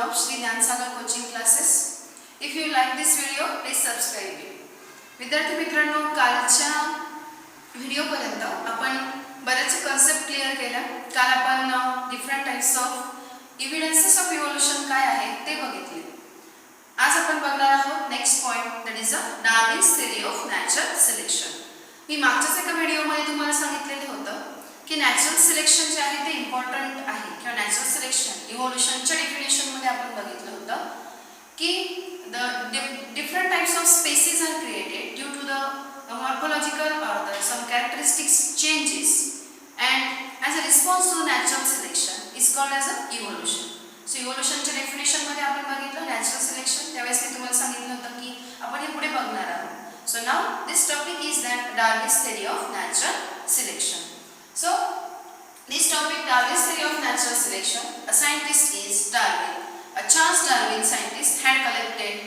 of Shri Dhyansagar coaching classes. If you like this video, please subscribe it. विद्यार्थी मित्रांनो, कालच्या व्हिडिओपर्यंत आपण बरेच कन्सेप्ट क्लिअर केला. काल आपण different types of evidences of evolution काय आहे ते बघितले. आज आपण बघणार आहोत next point, that is Darwin's theory of natural selection. मी मागच्याच एका व्हिडिओमध्ये तुम्हाला सांगितलेलं होतं की नॅचरल सिलेक्शन जे आहे ते इम्पॉर्टंट आहे किंवा नॅचरल सिलेक्शन इव्होल्यूशनच्या डेफिनेशनमध्ये आपण बघितलं होतं की the different types of species are created due to the morphological or some characteristics changes, and as a response to natural selection is called as a evolution. So evolution च्या definition मध्ये आपण बघितलं natural selection. त्यावेळेस मी तुम्हाला सांगितलं होतं की आपण हे पुढे बघणार आहोत. So now this topic is that Darwin's theory of natural selection. So this topic, Darwin's theory of natural selection, a scientist is Darwin. A Charles Darwin scientist had collected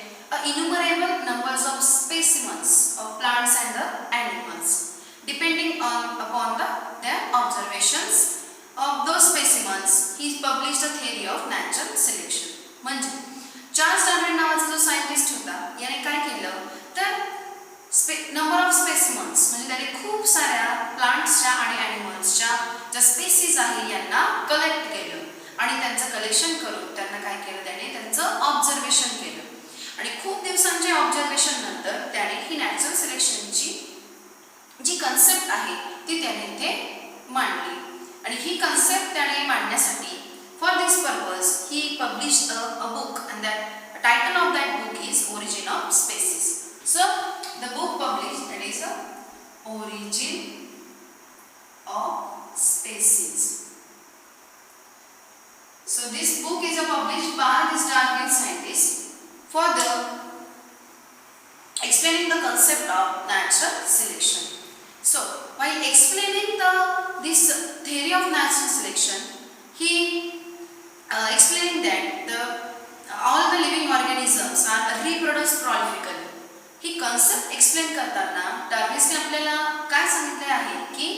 innumerable numbers of specimens of plants and the animals. Depending upon their observations of those specimens, he published a theory of natural selection. म्हणजे Charles Darwin नावाचा जो scientist होता, याने काय केलं तर number of स्पेसिमन्स म्हणजे त्याने खूप साऱ्या प्लांट्सच्या आणि ॲनिमल्सच्या ज्या स्पेसीज आहे यांना कलेक्ट केलं आणि त्यांचं कलेक्शन करून त्यांना काय केलं, त्याने त्यांचं ऑब्झर्वेशन केलं आणि खूप दिवसांच्या ऑब्झर्वेशन नंतर त्याने ही नॅचरल सिलेक्शनची जी कन्सेप्ट आहे ती त्याने इथे मांडली. आणि ही कन्सेप्ट त्याने मांडण्यासाठी for this purpose he published a book and that title of that book is origin of species. So the book published that is origin of species. So this book is published by this Darwin scientist for the explaining the concept of natural selection. So while explaining this theory of natural selection, he explaining that all the living organisms are reproduced prolifically. He concept explain करताना डार्विन्सने आपल्याला काय सांगितले आहे की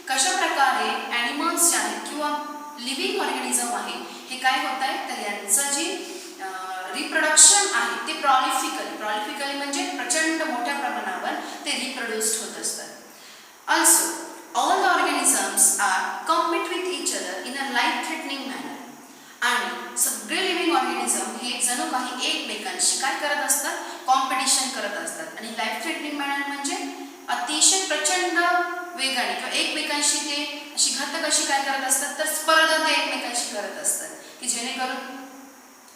कशा प्रकारे animals जे आहेत किंवा लिव्हिंग ऑर्गॅनिझम आहे हे काय होत आहे तर यांचं जे रिप्रोडक्शन आहे ते प्रॉलिफिकली म्हणजे प्रचंड मोठ्या प्रमाणावर ते रिप्रोड्यूस्ड होत असतात. Also all the organisms are compete with each other in a life threatening manner. आणि सगळे लिव्हिंग ऑर्गॅनिझम हे जणू काही एकमेकांशी काय करत असतात, कॉम्पिटिशन करत असतात. आणि लाईफ थ्रेटनिंग मॅनर म्हणजे अतिशय प्रचंड वेगाने किंवा एकमेकांशी ते अशी घातक अशी काय करत असतात तर स्पर्धा ते एकमेकांशी करत असतात की जेणेकरून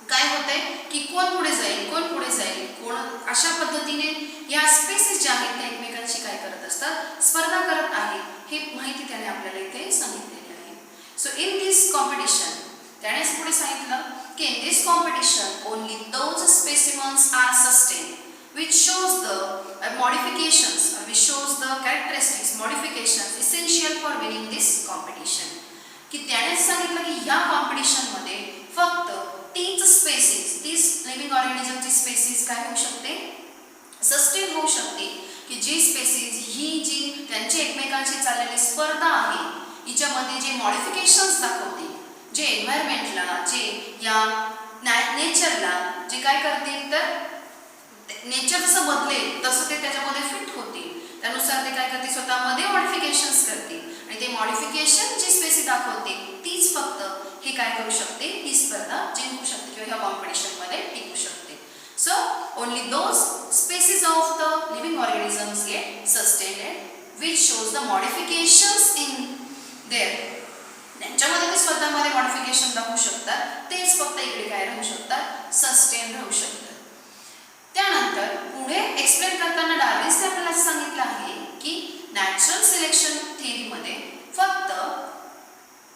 काय होतंय की कोण पुढे जाईल कोण अशा पद्धतीने या स्पेसीस ज्या आहेत त्या एकमेकांशी काय करत असतात, स्पर्धा करत आहे. हे माहिती त्याने आपल्याला इथे सांगितलेली आहे. सो इन दिस कॉम्पिटिशन त्यानेच पुढे सांगितलं की in this competition only those specimens are sustain which shows the modifications or which shows the characteristics modifications essential for winning this competition. की त्यानेच सांगितलं की या कॉम्पिटिशन मध्ये फक्त तीच लिव्हिंग ऑर्गॅनिझमची स्पेसीज काय होऊ शकते, सस्टेन होऊ शकते की जी स्पेसीज ही जी त्यांची एकमेकांशी चाललेली स्पर्धा आहे हिच्यामध्ये जे मॉडिफिकेशन्स दाखवते, जे एन्व्हायरमेंटला जे या नेचरला जे काय करतील तर नेचर जसं बदलेल तसं ते त्याच्यामध्ये फिट होतील, त्यानुसार ते काय करतील स्वतःमध्ये मॉडिफिकेशन्स करतील आणि ते मॉडिफिकेशन जी स्पेसी दाखवते तीच फक्त हे काय करू शकते, ही स्पर्धा जिंकू शकते किंवा ह्या कॉम्पिटिशनमध्ये टिकू शकते. So only those species of the living organisms get sustained which shows the modifications in their. त्यांच्यामध्ये ते स्वतःमध्ये मॉडिफिकेशन दाखवू शकतात, तेच फक्त इकडे काय राहू शकतात, सस्टेन राहू शकतात. त्यानंतर पुढे एक्सप्लेन करताना डार्विन्सने आपल्याला असं सांगितलं आहे की नॅचरल सिलेक्शन थिअरीमध्ये फक्त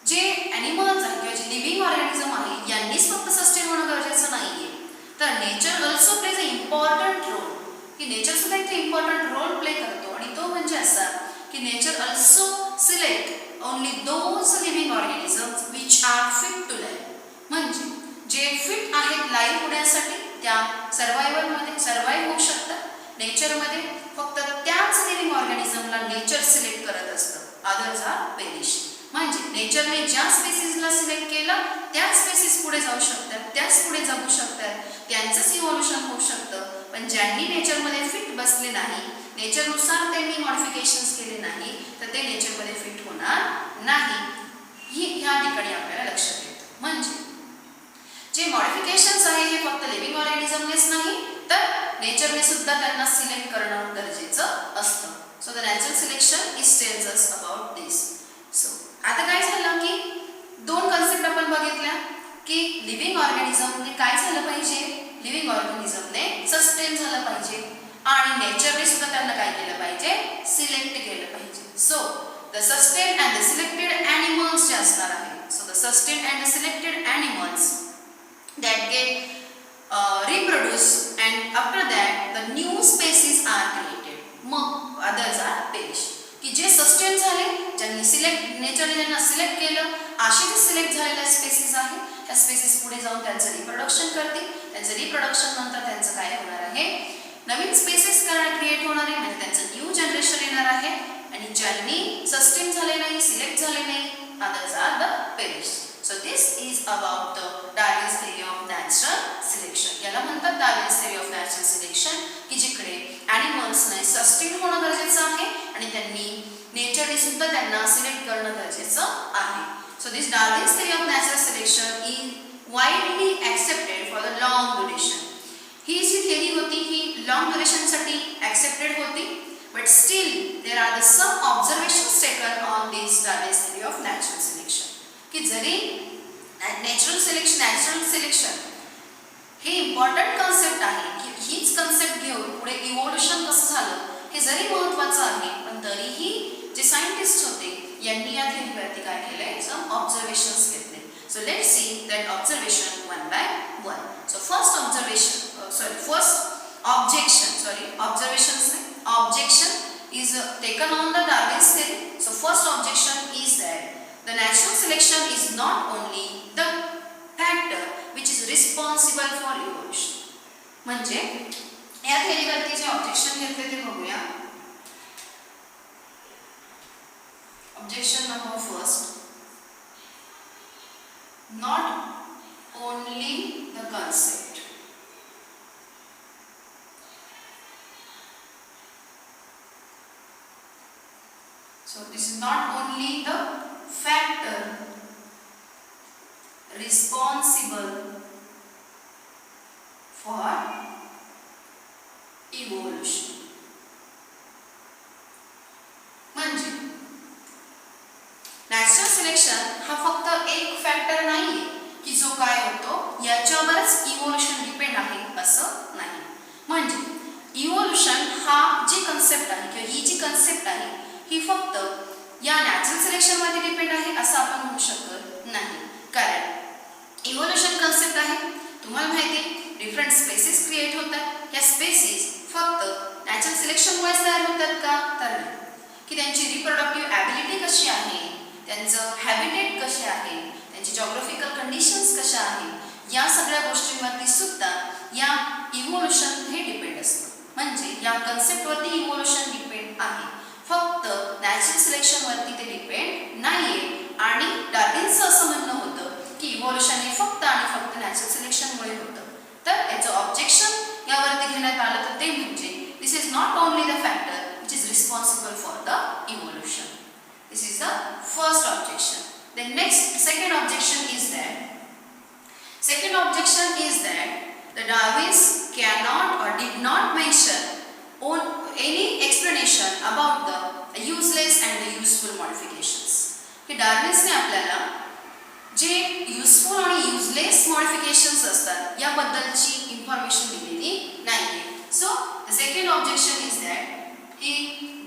जे ॲनिमल्स आहेत किंवा जे लिव्हिंग ऑर्गॅनिझम आहे यांनीच फक्त सस्टेन होणं गरजेचं नाहीये, तर nature also plays a important role. की नेचर सुद्धा इथे इम्पॉर्टंट रोल प्ले करतो आणि तो म्हणजे असा की nature also select only those living organisms which are fit to life. म्हणजे जे फिट आहेत लाईफ होण्यासाठी त्या सर्वाईव्ह होऊ शकतात नेचरमध्ये, फक्त त्याच लिव्हिंग ऑर्गॅनिझमला नेचर सिलेक्ट करत असतं, अदर्स आर पेरिश. म्हणजे नेचरने ज्या स्पेसीसला सिलेक्ट केलं त्याच स्पेसीस पुढे जाऊ शकतात, त्याच पुढे जगू शकतात, त्यांचंच इव्होल्युशन होऊ शकतं. पण ज्यांनी नेचरमध्ये फिट बसले नाही, नेचरनुसार त्यांनी मॉडिफिकेशन्स केले नाही, तर ते नेचरमध्ये फिट होणार नाही. ही ह्या ठिकाणी आपल्याला लक्षात येतं. म्हणजे जे मॉडिफिकेशन्स आहे हे फक्त लिव्हिंग ऑर्गॅनिझमनेच नाही तर नेचरने सुद्धा त्यांना सिलेक्ट करणं गरजेचं असतं. So the natural selection is tells us about this. So आता काय झालं की दोन कन्सेप्ट आपण बघितल्या की लिव्हिंग ऑर्गॅनिझमने काय झालं पाहिजे, लिव्हिंग ऑर्गॅनिझमने सस्टेन झालं पाहिजे आणि नेचरने सुद्धा त्यांना काय केलं पाहिजे, सिलेक्ट केलं पाहिजे. So the sustain and the selected animals जे असणार आहे, so the sustain and the selected animals that get reproduced and after that the new species are created. मग others are perish. की जे सस्टेन झाले, ज्यांनी सिलेक्ट नेचरने ज्यांना सिलेक्ट केलं असे जे सिलेक्ट झालेल्या स्पेसीस आहे त्या स्पेसीस पुढे जाऊन त्यांचं रिप्रोडक्शन करतील. त्यांचं रिप्रोडक्शन नंतर त्यांचं काय होणार आहे, नवीन स्पेसीस क्रिएट होणार आहे, म्हणजे त्यांचं न्यू जनरेशन येणार आहे. आणि ज्यांनी सस्टेन झाले नाही, सिलेक्ट झाले नाही, others are the perish. So this is about the Darwin's theory of natural selection. याला म्हणतात Darwin's theory of natural selection की जिकडे ॲनिमल्सने सस्टेन होणं गरजेचं आहे आणि त्यांनी नेचरने सुद्धा त्यांना सिलेक्ट करणं गरजेचं आहे. So this Darwin's theory of natural selection is widely accepted for the long duration. ही जी थिअरी होती ही लॉंग ड्युरेशनसाठी ॲक्सेप्टेड होती, but still there are the some observations taken on this Darwin's theory of natural selection. की जरी natural selection हे important concept आहे की हीच कन्सेप्ट घेऊन पुढे इव्होल्युशन कसं झालं हे जरी महत्त्वाचं आहे, पण तरीही जे सायंटिस्ट होते यांनी या थिअरीवरती काय केलंय, सम ऑब्झर्वेशन्स घेतले. So let's see that observation one by one. So first objection is taken on the Darwin's theory. So first objection is that the natural selection is not only the factor which is responsible for evolution. म्हणजे या थिअरीवरती जे objection घेतले ते बघूया. Objection number first, not only the concept. So this is not only the factor responsible for evolution. म्हणजे natural selection हा फक्त एक फॅक्टर नाही की जो काय होतो याच्यावरच इव्होल्युशन डिपेंड आहे असं नाही. म्हणजे इव्होल्युशन हा जी कन्सेप्ट आहे किंवा ही जी कन्सेप्ट आहे ही फक्त या नॅचरल सिलेक्शनमध्ये डिपेंड आहे असं आपण म्हणू शकत नाही. कारण इव्होल्युशन कन्सेप्ट आहे, तुम्हाला माहिती आहे डिफरंट स्पेसीस क्रिएट होतात. या स्पेसीस फक्त नॅचरल सिलेक्शनमुळेच तयार होतात का, तर नाही. की त्यांची रिप्रोडक्टिव्ह ॲबिलिटी कशी आहे, त्यांचं हॅबिटेट कसे आहे, त्यांची जॉग्राफिकल कंडिशन्स कशा आहेत, या सगळ्या गोष्टींवरती सुद्धा या इव्होल्युशन हे डिपेंड असतं. म्हणजे या कन्सेप्टवरती इव्होल्युशन डिपेंड आहे, फक्त नॅचरल सिलेक्शनवरती ते डिपेंड नाहीये. आणि डार्विनचं असं म्हणणं होतं की इव्होल्युशन हे फक्त आणि फक्त नॅचरल सिलेक्शनमुळे होतं. तर याचं ऑब्जेक्शन यावरती घेण्यात आलं तर ते म्हणजे this is not only the factor which is responsible for the evolution. This is the first objection. Then next second objection is that the Darwins cannot or did not mention on any explanation about the useless and the useful modifications. की डार्विन्सने आपल्याला जे useful आणि useless modifications असतात याबद्दलची information दिलेली नाहीये. So the second objection is that he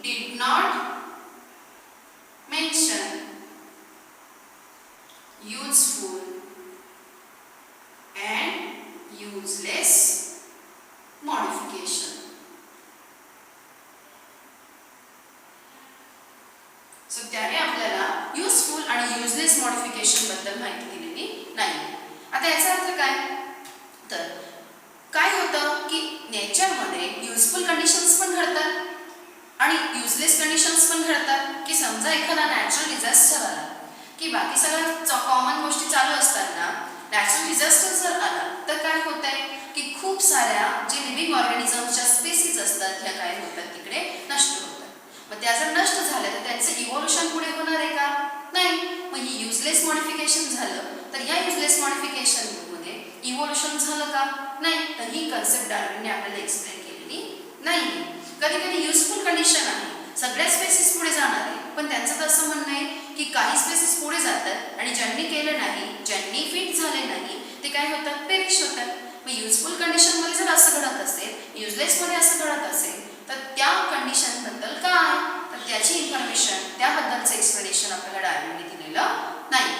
did not mention useful and useless modification. So त्याने आपल्याला युजफुल आणि युजलेस मॉडिफिकेशन बद्दल माहिती दिलेली नाही. आता याचा अर्थ काय, तर काय होतं की नेचरमध्ये युजफुल कंडिशन्स पण घडतात आणि युजलेस कंडिशन्स पण घडतात. की समजा एखादा नॅचरल डिझास्टर आला की बाकी सगळं कॉमन गोष्टी चालू असताना नॅचरल डिझास्टर जर आला तर काय होत आहे की खूप साऱ्या जे लिव्हिंग ऑर्गॅनिझमच्या स्पेसीज असतात ह्या काय होतात तिकडे नष्ट होतात. मग त्या जर नष्ट झाल्या तर त्यांचं इव्होल्युशन पुढे होणार आहे का? नाही. मग ही युजलेस मॉडिफिकेशन झालं तर ह्या युजलेस मॉडिफिकेशनमध्ये इव्होल्युशन झालं का? नाही. तर ही कन्सेप्ट डार्विनने आपल्याला एक्सप्लेन केलेली नाही. कधी कधी युजफुल कंडिशन आहे, सगळ्या स्पेसीस पुढे जाणार आहे, पण त्यांचं तर असं म्हणणं आहे की काही स्पेसीस पुढे जातात आणि ज्यांनी केलं नाही, ज्यांनी फिट झाले नाही ते काय होतात, पेरिश होतात. मग युजफुल कंडिशनमध्ये जर असं घडत असेल, युजलेसमध्ये असं घडत असेल तर त्या कंडिशनबद्दल काय, तर त्याची इन्फॉर्मेशन, त्याबद्दलचं एक्सप्लेनेशन आपल्याला डार्विनने दिलेलं नाही.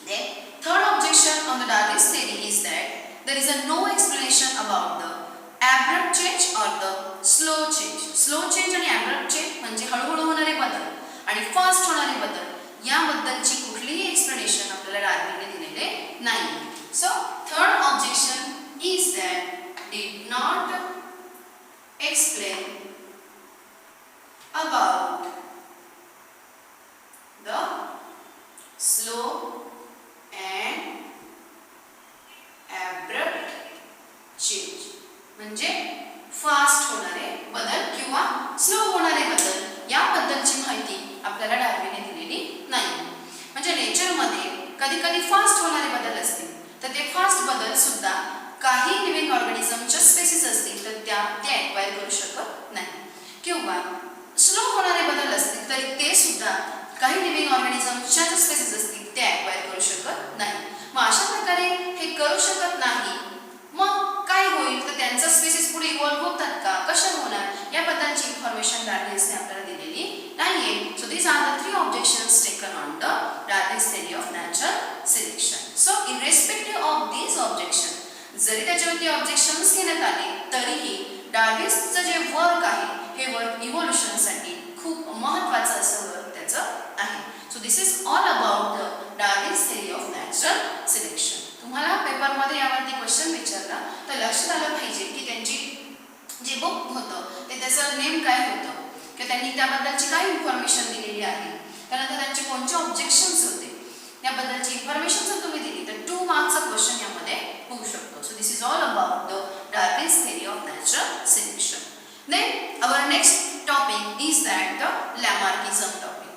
Then third objection on the Darwin's theory is that there is a no explanation about the abrupt change or the slow change. Slow change आणि abrupt change म्हणजे हळूहळू होणारे बदल आणि फास्ट होणारे बदल याबद्दलची कुठलीही एक्सप्लेनेशन आपल्याला डार्विनने दिलेले नाही. So third objection is that did not explain about the slow and abrupt change म्हणजे फास्ट होणारे बदल किंवा स्लो होणारे बदल याबद्दलची माहिती आपल्याला डार्विनने दिलेली नाही. म्हणजे नेचरमध्ये कधी कधी फास्ट होणारे बदल असतील तर ते फास्ट बदल सुद्धा काही लिव्हिंग ऑर्गॅनिझमच्या स्पेसीस असतील तर ते ॲक्वायर करू शकत नाही, किंवा स्लो होणारे बदल असतील तरी ते सुद्धा काही लिव्हिंग ऑर्गॅनिझमच्या ज्या स्पेसीस असतील ते ॲक्वायर करू शकत नाही. मग अशा प्रकारे हे करू शकत नाही, मग काय होईल, तर त्यांचा स्पेसीस पुढे इव्हॉल्व्ह होतात का, कशा होणार याबद्दलची इन्फॉर्मेशन डार्विन्सने आपल्याला दिलेली नाहीये. So these are the 3 objections taken on the Darwin's theory of natural selection. So irrespective of these objection, जरी त्याच्यावरती ऑब्जेक्शन्स घेण्यात आले तरीही डार्विन्सचं जे वर्क आहे हे वर्क इव्होल्युशनसाठी खूप महत्त्वाचं असं वर्क त्याचं आहे. So this is all about the Darwin's theory of natural selection. तुम्हाला पेपरमध्ये यावरती क्वेश्चन विचारला तर लक्षात आलं पाहिजे की त्यांची जे बुक होतं ते त्याचं नेम काय होतं, किंवा त्यांनी त्याबद्दलची काय इन्फॉर्मेशन दिलेली आहे, त्यानंतर त्यांचे कोणते ऑब्जेक्शन्स होते याबद्दलची इन्फॉर्मेशन जर तुम्ही दिली तर 2 मार्क्सचा क्वेश्चन यामध्ये होऊ शकतो. So this is all about the Darwin's theory of natural selection. Then our next topic is that the Lamarckism topic.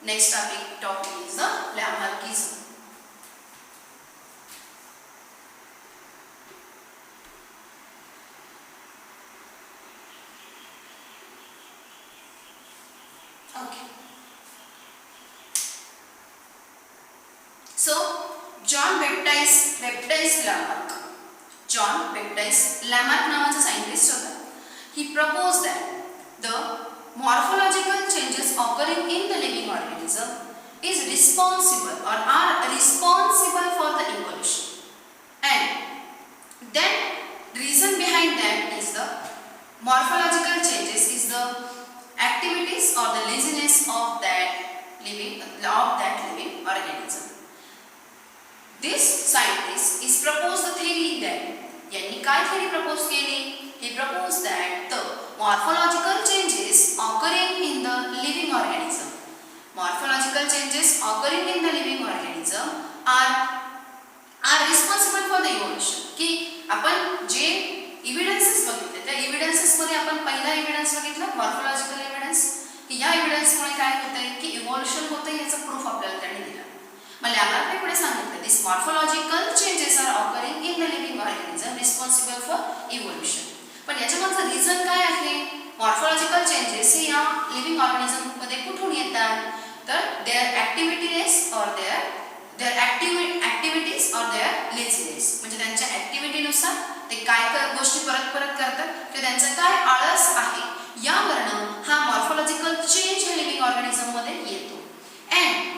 Next topic is the Lamarckism. Okay. So John Baptist Lamarck. John Baptist Lamarck नावाचा scientist होता. He proposed that the morphological changes occurring in the living organism is responsible or are responsible for the evolution, and then reason behind that is the morphological changes is the activities or the laziness of that living organism. This scientist is proposed the theory that यांनी काय theory propose केली? He proposed that the morphological changes occurring in the living organism, morphological changes occurring in the living organism are responsible for the evolution. की आपण जे evidences बघितले त्या evidences मध्ये आपण पहिला evidence बघितला morphological evidence, की या evidence मुळे काय होतंय की evolution होतंय याचं proof आपल्याला त्यांनी दिलं. मग लॅमार्कने पुढे सांगितलं this morphological changes are occurring in the living organism responsible for evolution. पण याच्यामागचं रिझन काय आहे? मॉर्फोलॉजिकल चेंजेस हे या लिव्हिंग ऑर्गॅनिझममध्ये कुठून येतात? तर there activities or there activities or there laziness, म्हणजे त्यांच्या ॲक्टिव्हिटीनुसार ते काय गोष्टी परत करतात किंवा त्यांचं काय आळस आहे यावरनं हा मॉर्फोलॉजिकल चेंज या लिव्हिंग ऑर्गॅनिझममध्ये येतो. अँड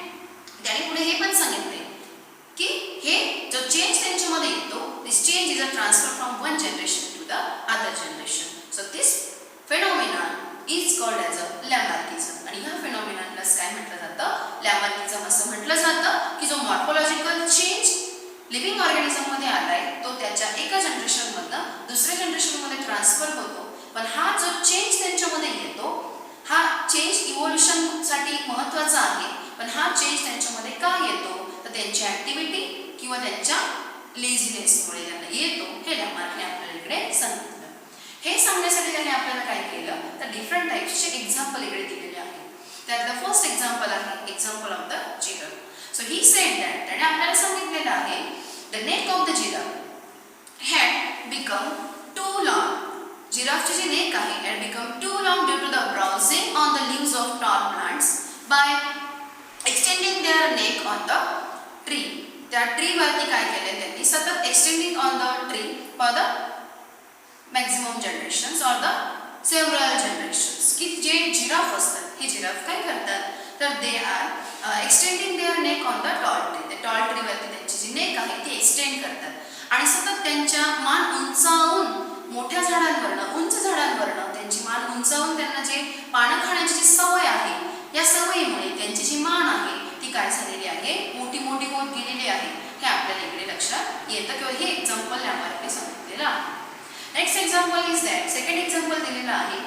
त्याने पुढे हे पण सांगितले की हे जो चेंज त्यांच्यामध्ये येतो this change is a transfer from one generation to the other generation. So this phenomenon is called as a Lamarckism. आणि ह्या फेनॉमिनॉनला काय म्हटलं जातं? लॅमार्किझम असं म्हटलं जातं की जो मॉर्फोलॉजिकल चेंज लिव्हिंग ऑर्गॅनिझममध्ये आलाय तो त्याच्या एका जनरेशनमधनं दुसऱ्या जनरेशनमध्ये ट्रान्सफर होतो. पण हा जो चेंज त्यांच्यामध्ये येतो हा चेंज इव्होल्युशनसाठी महत्त्वाचा आहे पण हा चेंज त्यांच्यामध्ये का येतो तर त्यांची ॲक्टिव्हिटी किंवा त्यांच्या लेझीनेसमुळे त्यांना येतो हे लॅमार्कने आपल्याला इकडे सांगितलं. हे सांगण्यासाठी त्याने आपल्याला काय केलं तर डिफरंट टाईप्सचे एक्झाम्पल इकडे दिलेले आहेत. त्यातलं फर्स्ट एक्झाम्पल आहे example of the giraffe. So he said that त्याने आपल्याला सांगितलेलं आहे the neck of the giraffe had become too long. जिराफची जी नेक आहे had become too long due to the browsing on the leaves of tall plants by extending their neck on the tree. त्या ट्रीवरती काय केलं त्यांनी सतत extending on the tree for the maximum generations or the several generations. की जे giraffe असतात हे जिराफ काय करतात तर they are extending their neck on the tall tree. त्या टॉल ट्रीवरती त्यांची जी नेक आहे ती एक्सटेंड करतात आणि सतत त्यांच्या मान उंचावून मोठ्या झाडांवरनं उंच झाडांवरनं त्यांची मान उंचावून त्यांना जे पानं खाण्याची जी सवय आहे या सवयीमुळे त्यांची जी मान आहे ती काय झालेली आहे मोठी मोठी होत गेलेली आहे. हे आपल्याला इकडे लक्षात येतं किंवा हे एक्झाम्पल लॅमार्कने सांगितलेलं आहे. Next example is that second example दिलेलं आहे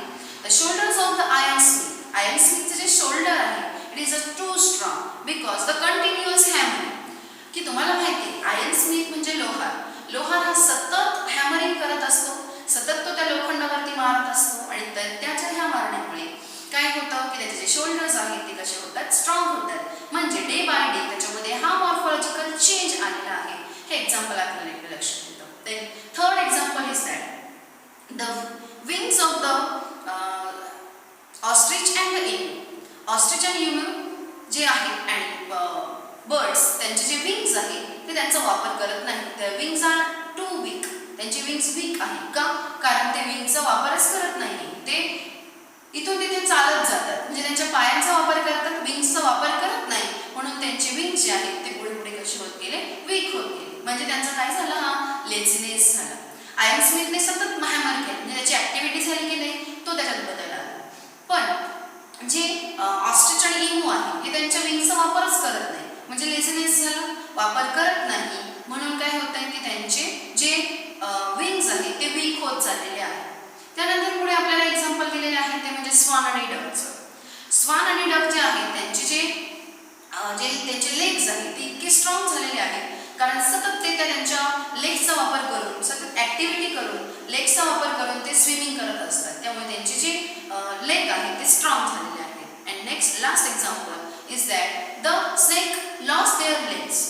the shoulders of the iron smith. Iron स्मिथचं जे शोल्डर आहे it is a too strong because the continuous hammering. की तुम्हाला माहिती आहे आयर्न स्मिथ म्हणजे लोहार. लोहार हा सतत हॅमरिंग करत असतो, सतत तो त्या लोखंडावरती मारत असतो आणि त्याच्या ह्या मारण्यामुळे काय होतं की त्याचे जे शोल्डर्स आहेत ते कसे होतात स्ट्रॉंग होतात. म्हणजे डे बाय डे त्याच्यामध्ये हा मॉर्फॉलॉजिकल चेंज आलेला आहे. हे एक्झाम्पल आपल्याला इकडे लक्षात येतं. Then third example is that the wings of the ostrich and the emu. Ostrich आणि एम्यू जे आहेत आणि बर्ड्स त्यांचे जे विंग्स आहेत ते त्यांचा वापर करत नाही. The wings are too weak. त्यांचे विंग्स वीक आहे का कारण ते विंगचा वापरच करत नाही. ते इथून तिथे चालत जातात म्हणजे त्यांच्या पायांचा वापर करतात विंग्सचा वापर करत नाही म्हणून त्यांचे विंग्स जे आहेत ते पुढे पुढे कसे होत गेले वीक होत गेले. म्हणजे त्यांचा काय झालं हा लेझीनेस झाला. आयर्न स्मिथने सतत हॅमर केलं म्हणजे त्याची ॲक्टिव्हिटी झाली की नाही तो त्याच्यात बदल आला. पण जे ऑस्ट्रिच आणि इमू आहे हे त्यांच्या विंग्सचा वापरच करत नाही म्हणजे लेझीनेस झाला वापर करत नाही म्हणून काय होत आहे की त्यांचे जे विंग्स आहेत ते वीक होत चाललेले आहेत. त्यानंतर पुढे आपल्याला एक्झाम्पल दिलेले आहे ते म्हणजे स्वान आणि डकचं. स्वान आणि डक जे आहेत त्यांचे जे त्यांचे लेग्स आहेत ते इतके स्ट्रॉंग झालेले आहेत कारण सतत ते त्यांच्या लेग्सचा वापर करून सतत ॲक्टिव्हिटी करून लेग्सचा वापर करून ते स्विमिंग करत असतात. त्यामुळे त्यांचे जे लेग आहेत ते स्ट्रॉंग झालेले आहेत. And next last example is that the snake lost their legs.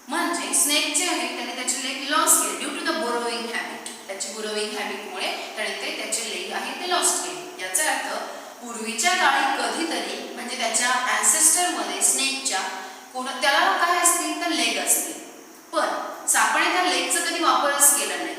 म्हणजे स्नेक जे आहे त्याने त्याचे लेग लॉस केले due to the burrowing habit. त्याची बोरोविंग हॅबिटमुळे त्याने ते त्याचे लेग आहेत ते लॉस्ट केले. याचा अर्थ पूर्वीच्या काळी कधीतरी म्हणजे त्याच्या ॲन्सेस्टरमध्ये स्नेकच्या त्याला काय असतील तर लेग असतील पण सापाने त्या लेगचा कधी वापरच केला नाही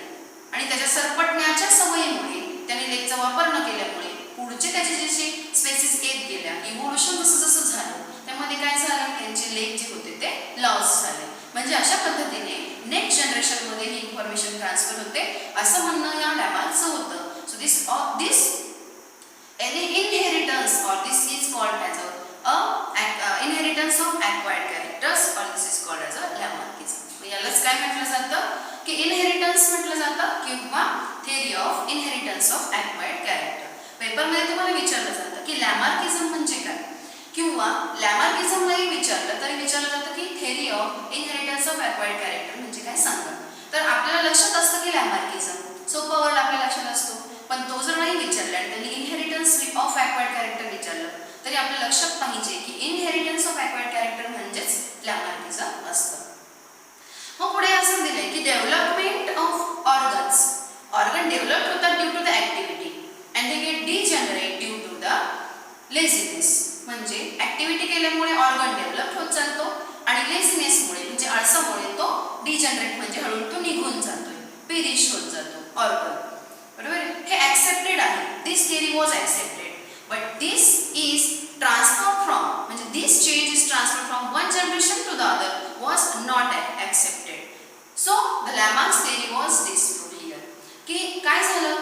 आणि त्याच्या सरपटण्याच्या सवयीमुळे त्याने लेगचा वापर न केल्यामुळे पुढचे त्याचे जसे स्पेसिस येत गेल्या इव्होल्युशन जसं जसं झालं त्यामध्ये काय झालं त्यांचे लेग जे होते ते लॉस झाले. म्हणजे अशा पद्धतीने नेक्स्ट जनरेशनमध्ये ही इन्फॉर्मेशन ट्रान्सफर होते असं म्हणणं या लॅमार्कचं होतं. So this inheritance or this is called as a inheritance of acquired characters or this is called as a Lamarckism. यालाच काय म्हटलं जातं की इनहेरिटन्स म्हटलं जातं किंवा theory of inheritance of acquired character. पेपरमध्ये तुम्हाला विचारलं जातं की लॅमार्किझम म्हणजे काय किंवा लॅमार्किझमलाही विचारलं तरी विचारलं जातं की theory of inheritance of acquired character म्हणजे काय सांगा. तर आपल्याला लक्षात असतं की लॅमार्किझम सोपा वर्ड आपल्या लक्षात असतो पण तो जर नाही विचारला आणि त्यांनी इनहेरिटन्स ऑफ ॲक्वायर्ड कॅरेक्टर विचारलं तरी आपल्या लक्षात पाहिजे की इनहेरिटन्स ऑफ ॲक्वायर्ड कॅरेक्टर म्हणजेच लॅमार्किझम असतं. मग पुढे असं दिलंय की development of organs. Organ develop होतात due to the activity and they get degenerate due to the laziness. म्हणजे ॲक्टिव्हिटी केल्यामुळे ऑर्गन डेव्हलप होत चालतो आणि लेझीनेसमुळे म्हणजे आळसामुळे तो डिजनरेट म्हणजे हळूहळू तो निघून जातोय पेरिश होत जातो ऑर्गन. बरोबर हे ॲक्सेप्टेड आहे. This theory was accepted but this is transfer from म्हणजे this change is transfer from one generation to the other was not accepted. So the Lamarck's theory was disproved here की काय झालं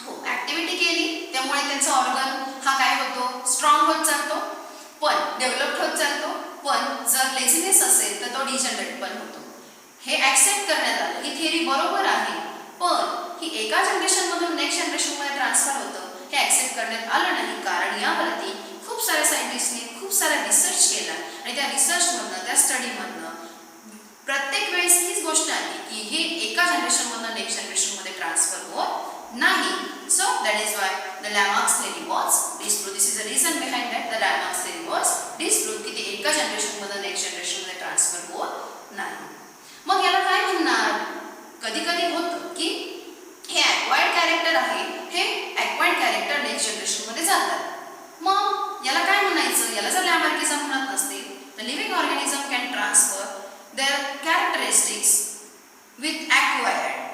हो activity केली त्यामुळे त्यांचा organ हा काय होतो स्ट्रॉंग होत चालतो पण डेव्हलप होत चालतो पण जर लेझीनेस असेल तर तो डिजनरेट पण होतो. हे ॲक्सेप्ट करण्यात आलं ही थिअरी बरोबर आहे पण ही एका जनरेशनमधून नेक्स्ट जनरेशनमध्ये ट्रान्सफर होतं हे ॲक्सेप्ट करण्यात आलं नाही कारण यावरती खूप साऱ्या सायंटिस्टने खूप सारा रिसर्च केला त्या रिसर्चमधनं त्या स्टडीमधनं प्रत्येक वेळेस हीच गोष्ट आली की हे एका जनरेशनमधनं नेक्स्ट जनरेशनमध्ये ट्रान्सफर होत नाही. So that is why the Lamarck's theory was disproved. This is a reason behind that the Lamarck's theory was disproved की ते एका जनरेशनमधनं नेक्स्ट जनरेशनमध्ये ट्रान्सफर होत नाही. मग याला काय म्हणणार? कधी कधी होतं की हे ॲक्वायर्ड कॅरेक्टर आहे, हे ॲक्वायर्ड कॅरेक्टर नेक्स्ट जनरेशनमध्ये जातात. मग याला काय म्हणायचं? याला जर लॅमार्किझम म्हणत नसतील तर living organism can transfer their characteristics with acquired.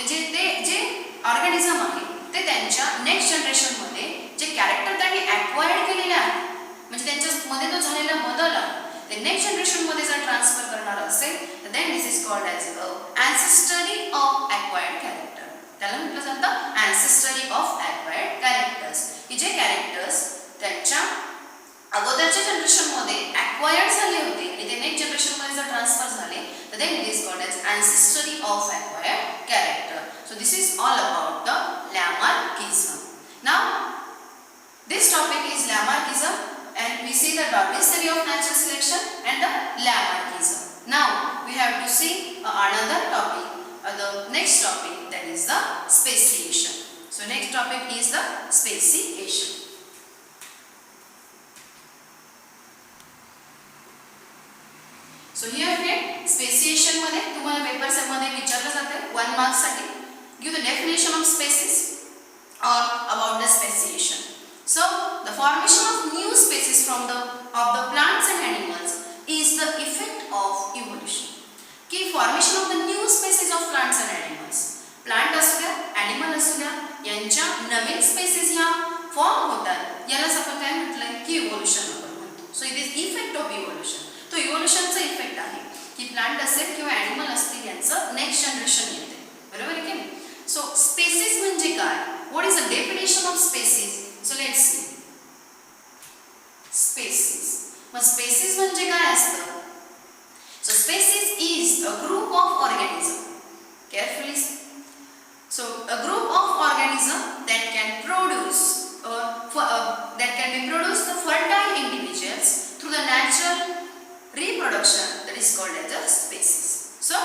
जे ऑर्गॅनिझम आहे ते त्यांच्या नेक्स्ट जनरेशनमध्ये जे कॅरेक्टर त्यांनी ॲक्वायर्ड केलेले आहे म्हणजे त्यांच्यामध्ये तो झालेला बदल आहे ते नेक्स्ट जनरेशनमध्ये जर ट्रान्सफर करणार असेल तर then this is called as ancestry of acquired character. त्याला म्हटलं जातं ॲन्सेस्टरी ऑफ ॲक्वायर्ड कॅरेक्टर्स की जे कॅरेक्टर्स त्यांच्या अगोदरच्या जनरेशनमध्ये ॲक्वायर्ड झाले होते आणि ते नेक्स्ट जनरेशनमध्ये जर ट्रान्सफर झाले तर then it is called as ancestry of acquired character. So this is all about the Lamarckism. Now this topic is Lamarckism and we see the Darwin's theory of natural selection and the Lamarckism. Now we have to see another topic, the next topic, that is the speciation. So next topic is the speciation. So here again speciation मध्ये तुम्हाला papers मध्ये विचारलं जातं 1 marks साठी. Give the definition of species or about the speciation. So the formation of new species from the plants and animals is the effect of evolution. की formation of the new species of plants and animals. Plant असू द्या, animal असू द्या, यांच्या नवीन species ह्या form होतात यालाच आपण काय म्हटलंय की evolution आपण म्हणतो. So it is effect of evolution. तो evolutionचा इफेक्ट आहे की प्लांट असेल किंवा ॲनिमल असतील यांचं नेक्स्ट जनरेशन येते. बरोबर आहे की नाही? सो स्पेसिस म्हणजे काय? What is the definition of species? So let's see. Species. मग species म्हणजे काय असतं? So species is a group of organism. Carefully see. So a group of organism that can produce that can be produced the fertile individuals through the natural reproduction that is called as a species. So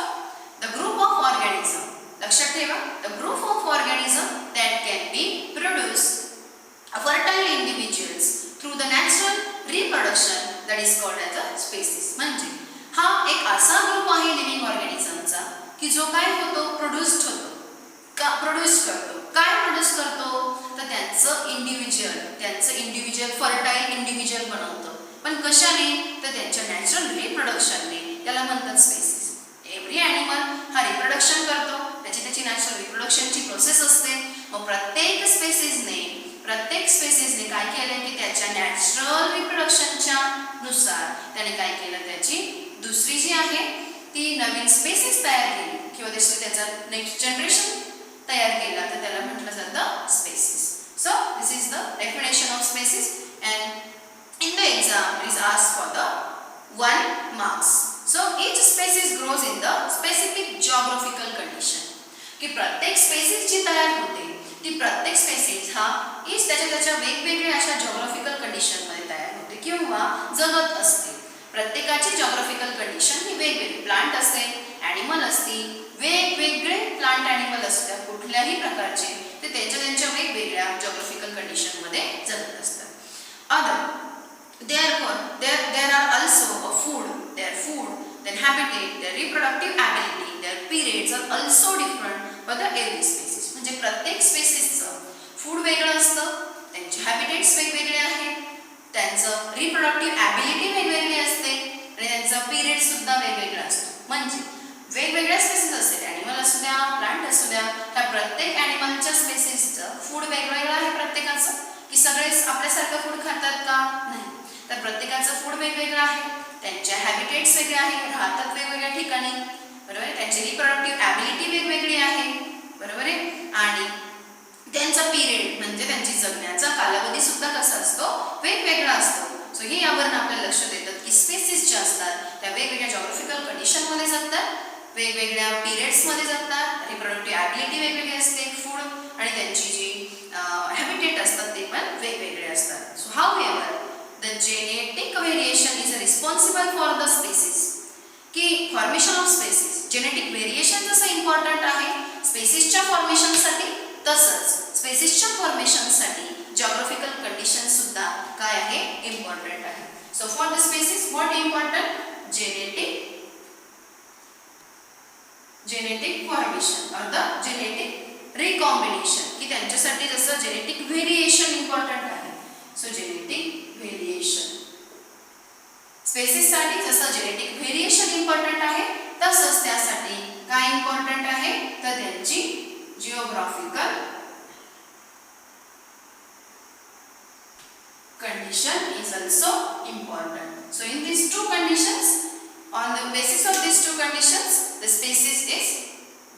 the group of organism. लक्षात ठेवा. The group of organism that can be produced fertile individuals through the natural reproduction that is called as a species. म्हणजे हा एक असा group आहे living ऑर्गॅनिझमचा की जो काय होतो? प्रोड्यूस्ड होतो. प्रोड्यूस करतो. काय प्रोड्यूस करतो? तर त्यांचं इंडिव्हिज्युअल फर्टाईल इंडिव्हिज्युअल बनवतं. पण कशाने? तर त्यांच्या नॅचरल रिप्रोडक्शनने. त्याला म्हणतात स्पेसिस. एव्हरी ॲनिमल हा रिप्रोडक्शन करतो. त्याची नॅचरल रिप्रोडक्शनची प्रोसेस असते. मग प्रत्येक स्पेसिसने काय केलं की त्याच्या नॅचरल रिप्रोडक्शनच्या नुसार त्याने काय केलं? त्याची दुसरी जी आहे ती नवीन स्पेसिस तयार केली किंवा त्याचा नेक्स्ट जनरेशन तयार केला तर त्याला म्हटलं जातं species. So this is the definition of species and in the exam is asked for the 1 marks. So each species grows in the specific geographical condition. की प्रत्येक स्पेसिस जी तयार होते ती प्रत्येक स्पेसिस हा इज त्याच्या वेगवेगळ्या अशा जॉग्राफिकल कंडिशनमध्ये तयार होते किंवा जगत असते. प्रत्येकाची जॉग्राफिकल कंडिशन ही वेगवेगळी. प्लांट असेल, ॲनिमल असतील, वेगवेगळे प्लांट ॲनिमल असू द्या कुठल्याही प्रकारचे ते त्यांच्या वेगवेगळ्या जॉग्राफिकल कंडिशनमध्ये जगत असतात. Therefore, there are also their food, their habitat, their reproductive ability, their periods are also different for the every species. म्हणजे प्रत्येक स्पेसिसचं फूड वेगळं असतं, त्यांचे हॅबिटेट्स वेगवेगळे आहेत, त्यांचं रिप्रोडक्टिव्ह ॲबिलिटी वेगवेगळी असते आणि त्यांचा पिरियड सुद्धा वेगवेगळा असतो. म्हणजे वेगवेगळ्या स्पेसिस असेल, ॲनिमल असू द्या, प्लांट असू द्या, त्या प्रत्येक ॲनिमलच्या स्पेसिसचं फूड वेगवेगळं आहे प्रत्येकाचं. की सगळेच आपल्यासारखं फूड खातात का? नाही. तर प्रत्येकाचं फूड वेगवेगळं आहे, त्यांच्या हॅबिटेट्स वेगळे आहे, राहतात वेगवेगळ्या ठिकाणी. बरोबर आहे. त्यांची रिप्रोडक्टिव्ह ॲबिलिटी वेगवेगळी आहे. बरोबर आहे. आणि त्यांचा पिरियड म्हणजे त्यांची जगण्याचा कालावधी सुद्धा कसा असतो? वेगवेगळा असतो. सो हे यावरून आपल्याला लक्षात येतं की स्पेसिस ज्या असतात त्या वेगवेगळ्या जॉग्राफिकल कंडिशनमध्ये जगतात, वेगवेगळ्या पिरियड्समध्ये जगतात, रिप्रोडक्टिव्ह ॲबिलिटी वेगवेगळी असते, फूड आणि त्यांची जी हॅबिटेट असतात ते पण वेगवेगळे असतात. So however the genetic variation is a responsible for the species. की formation of species, genetic variation जसं इम्पॉर्टंट आहे स्पेसिसच्या फॉर्मेशनसाठी, तसंच स्पेसिसच्या फॉर्मेशनसाठी जिओग्राफिकल कंडिशन सुद्धा काय आहे, इम्पॉर्टंट आहे. So for the species what important, genetic formation और द जेनेटिक रिकॉम्बिनेशन, की त्यांच्यासाठी जसं जेनेटिक व्हेरिएशन इम्पॉर्टंट आहे. सो जेनेटिक व्हेरिएशन स्पेसिससाठी जसं जेनेटिक व्हेरिएशन इम्पॉर्टंट आहे, तसंच त्यासाठी काय इम्पॉर्टंट आहे, तर त्यांची geographical condition is also important. So in these two conditions, on the basis of these two conditions, the species is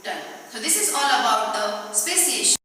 done. So this is all about the speciation.